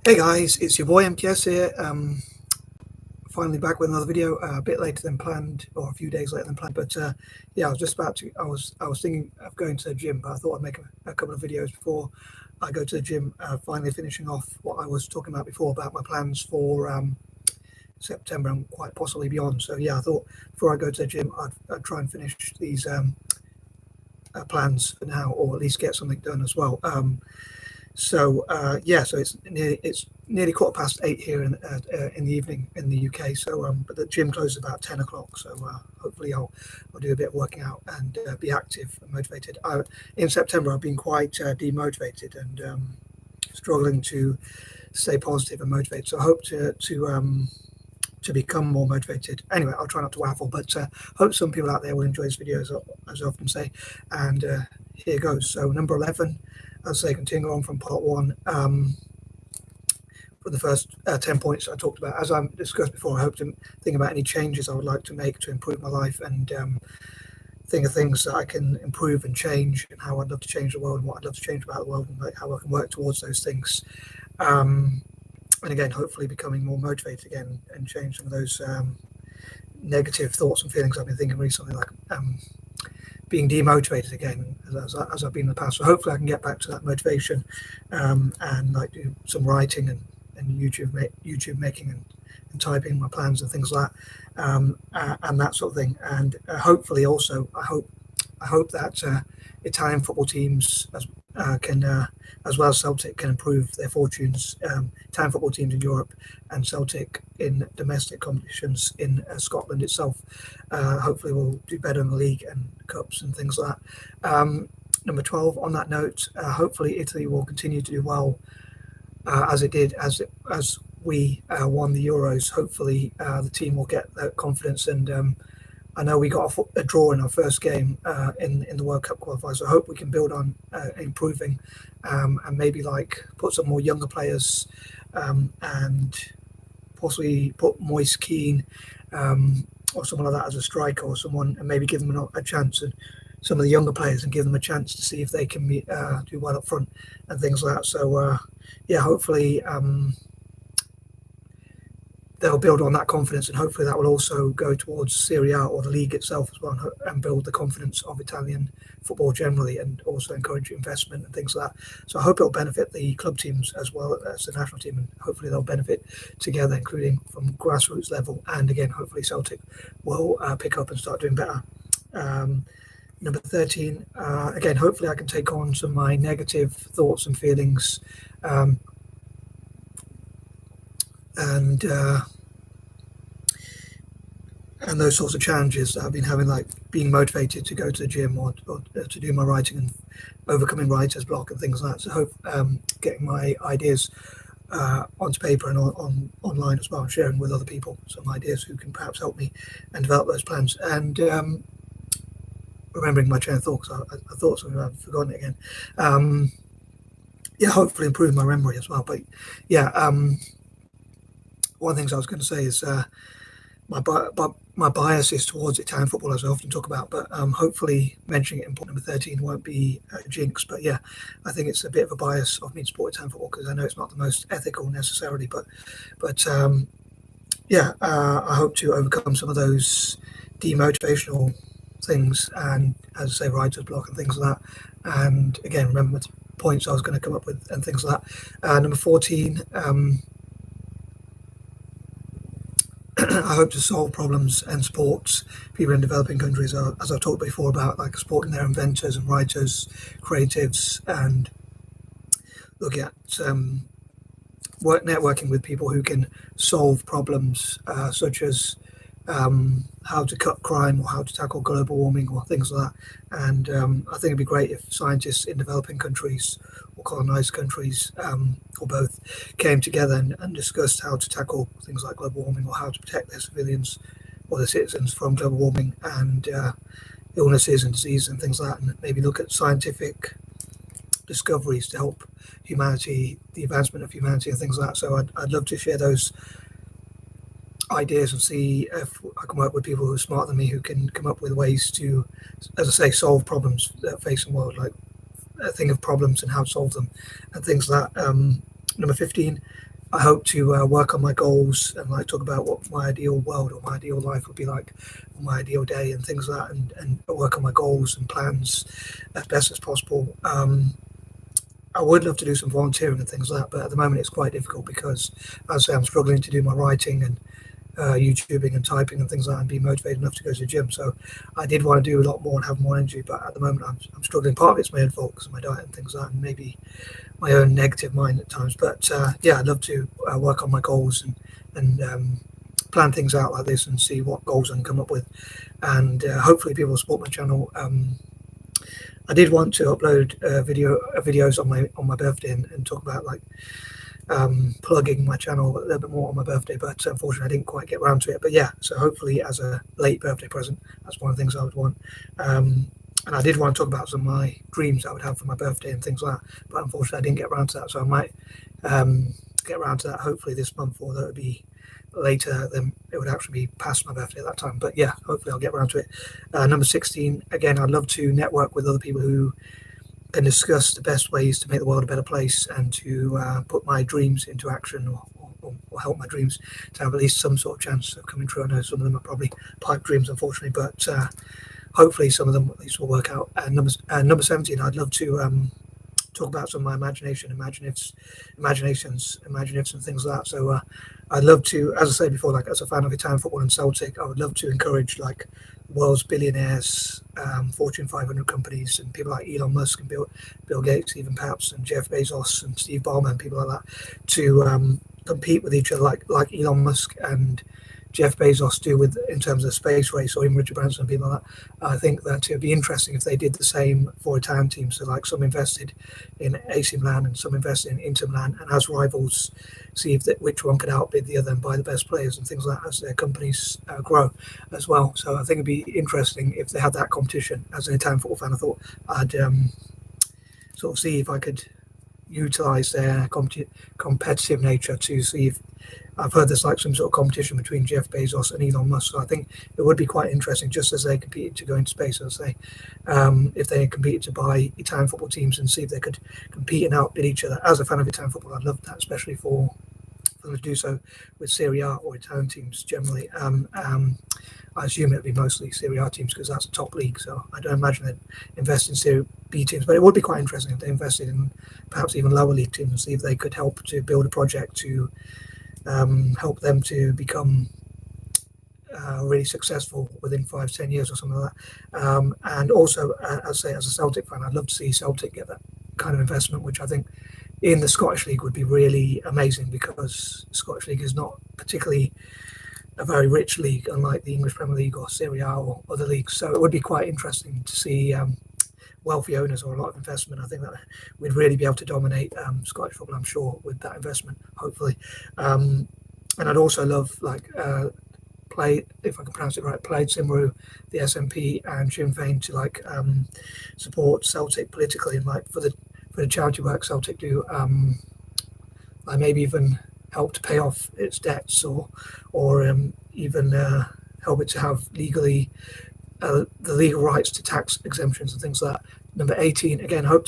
Hey guys, it's your boy M.K.S here. Finally back with another video, a bit later than planned, or a few days later than planned. But yeah, I was just about to. I was thinking of going to the gym, but I thought I'd make a couple of videos before I go to the gym. Finally finishing off what I was talking about before about my plans for September and quite possibly beyond. So yeah, I thought before I go to the gym, I'd try and finish these plans for now, or at least get something done as well. So it's nearly 8:15 here in the evening in the UK. So but the gym closes about 10 o'clock. So hopefully I'll do a bit of working out and be active and motivated. In September I've been quite demotivated and struggling to stay positive and motivated. So I hope to become more motivated. Anyway, I'll try not to waffle, but hope some people out there will enjoy this video, as I often say. And here goes. So number 11. As I say, continue on from part one, for the first 10 points I talked about. As I discussed before, I hope to think about any changes I would like to make to improve my life, and think of things that I can improve and change, and how I'd love to change the world, and what I'd love to change about the world, and like how I can work towards those things. And again, hopefully becoming more motivated again and change some of those negative thoughts and feelings I've been thinking recently, like being demotivated again as I've been in the past. So hopefully I can get back to that motivation, and like do some writing and YouTube making and typing my plans and things like that, and that sort of thing. And hopefully also I hope that Italian football teams can as well as Celtic can improve their fortunes. Italian football teams in Europe and Celtic in domestic competitions in Scotland itself hopefully will do better in the league and cups and things like that. Number 12, on that note, hopefully Italy will continue to do well as it did as we won the Euros. Hopefully the team will get that confidence, and I know we got a draw in our first game in the World Cup qualifiers. So I hope we can build on improving, and maybe like put some more younger players, and possibly put Moise Keane or someone like that as a striker, or someone, and maybe give them a chance, and some of the younger players, and give them a chance to see if they can do well up front and things like that. So yeah, hopefully they'll build on that confidence, and hopefully that will also go towards Serie A or the league itself as well, and build the confidence of Italian football generally, and also encourage investment and things like that. So I hope it'll benefit the club teams as well as the national team, and hopefully they'll benefit together, including from grassroots level. And again, hopefully Celtic will pick up and start doing better. Number 13, again, hopefully I can take on some of my negative thoughts and feelings, and those sorts of challenges that I've been having, like being motivated to go to the gym, or to do my writing and overcoming writer's block and things like that. So hope getting my ideas onto paper and online as well, and sharing with other people some ideas who can perhaps help me and develop those plans. And remembering my train of thought, because I thought something, I've forgotten it again. Yeah, hopefully improve my memory as well. But yeah, one of the things I was going to say is my bias is towards Italian football, as I often talk about, but hopefully mentioning it in point number 13 won't be a jinx. But yeah, I think it's a bit of a bias of me to support Italian football, because I know it's not the most ethical necessarily, but yeah, I hope to overcome some of those demotivational things, and as I say, writer's block and things like that. And again, remember the points I was going to come up with and things like that. Number 14, I hope to solve problems and support people in developing countries, as I've talked before about, like supporting their inventors and writers, creatives, and looking at networking with people who can solve problems such as how to cut crime, or how to tackle global warming, or things like that. And I think it'd be great if scientists in developing countries or colonized countries, or both, came together and discussed how to tackle things like global warming, or how to protect their civilians or their citizens from global warming and illnesses and disease and things like that, and maybe look at scientific discoveries to help humanity, the advancement of humanity and things like that. So I'd love to share those ideas and see if I can work with people who are smarter than me, who can come up with ways to, as I say, solve problems that face the world, like think of problems and how to solve them and things like that. Number 15, I hope to work on my goals and like talk about what my ideal world or my ideal life would be like, or my ideal day and things like that, and work on my goals and plans as best as possible. I would love to do some volunteering and things like that, but at the moment it's quite difficult because, as I say, I'm struggling to do my writing and YouTubing and typing and things like that, and be motivated enough to go to the gym. So I did want to do a lot more and have more energy, but at the moment I'm struggling. Part of it's my own fault because of my diet and things like that, and maybe my own negative mind at times. But yeah, I'd love to work on my goals and plan things out like this and see what goals I can come up with, and hopefully people will support my channel. I did want to upload videos on my birthday and talk about like plugging my channel a little bit more on my birthday, but unfortunately I didn't quite get around to it. But yeah, so hopefully as a late birthday present, that's one of the things I would want. And I did want to talk about some of my dreams I would have for my birthday and things like that, but unfortunately I didn't get around to that. So I might get around to that hopefully this month, or that would be later, then it would actually be past my birthday at that time. But yeah, hopefully I'll get around to it. Number 16, again, I'd love to network with other people who can discuss the best ways to make the world a better place, and to put my dreams into action, or help my dreams to have at least some sort of chance of coming true. I know some of them are probably pipe dreams, unfortunately, but hopefully some of them at least will work out. And number 17, I'd love to talk about some of my imaginations and things like that. So I'd love to, as I said before, like as a fan of Italian football and Celtic, I would love to encourage like world's billionaires, Fortune 500 companies, and people like Elon Musk and Bill Gates, even perhaps, and Jeff Bezos and Steve Ballmer and people like that, to compete with each other, like Elon Musk and Jeff Bezos do in terms of space race, or even Richard Branson and people like that. I think that it would be interesting if they did the same for Italian teams. So like some invested in AC Milan and some invested in Inter Milan, and as rivals, see if which one could outbid the other and buy the best players and things like that as their companies grow as well. So I think it'd be interesting if they had that competition. As an Italian football fan, I thought I'd sort of see if I could utilize their competitive nature to see if I've heard there's like some sort of competition between Jeff Bezos and Elon Musk. So I think it would be quite interesting, just as they competed to go into space, as I say, if they competed to buy Italian football teams and see if they could compete and outbid each other. As a fan of Italian football, I'd love that, especially for them to do so with Serie A or Italian teams generally. I assume it would be mostly Serie A teams because that's a top league. So I don't imagine they'd invest in Serie B teams, but it would be quite interesting if they invested in perhaps even lower league teams and see if they could help to build a project to help them to become really successful within 5-10 years or something like that. And also, as I say, as a Celtic fan, I'd love to see Celtic get that kind of investment, which I think in the Scottish League would be really amazing, because the Scottish League is not particularly a very rich league, unlike the English Premier League or Serie A or other leagues. So it would be quite interesting to see wealthy owners or a lot of investment. I think that we'd really be able to dominate Scottish football, I'm sure, with that investment, hopefully. And I'd also love play, if I can pronounce it right, Plaid Cymru, the SNP and Sinn Féin to support Celtic politically, and for the charity work Celtic do, maybe even help to pay off its debts, or even help it to have legally the legal rights to tax exemptions and things like that. Number 18, again, I hope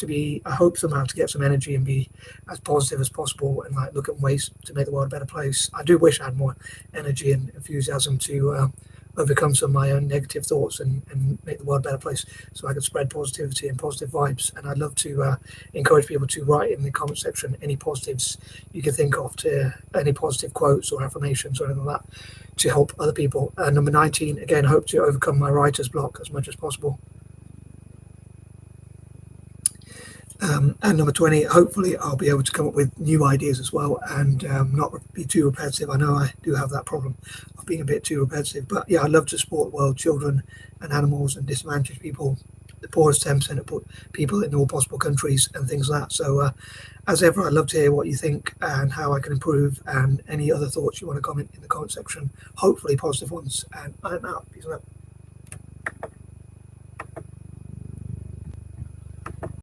somehow to get some energy and be as positive as possible, and look at ways to make the world a better place. I do wish I had more energy and enthusiasm to overcome some of my own negative thoughts and make the world a better place, so I could spread positivity and positive vibes. And I'd love to encourage people to write in the comment section any positives you can think of, to any positive quotes or affirmations or anything like that, to help other people. Number 19, again, I hope to overcome my writer's block as much as possible. And number 20, hopefully I'll be able to come up with new ideas as well, and not be too repetitive. I know I do have that problem of being a bit too repetitive, but yeah, I'd love to support the world, children and animals and disadvantaged people, the poorest 10% of people in all possible countries and things like that. So as ever, I'd love to hear what you think and how I can improve, and any other thoughts you want to comment in the comment section, hopefully positive ones. And I'm out. Peace out.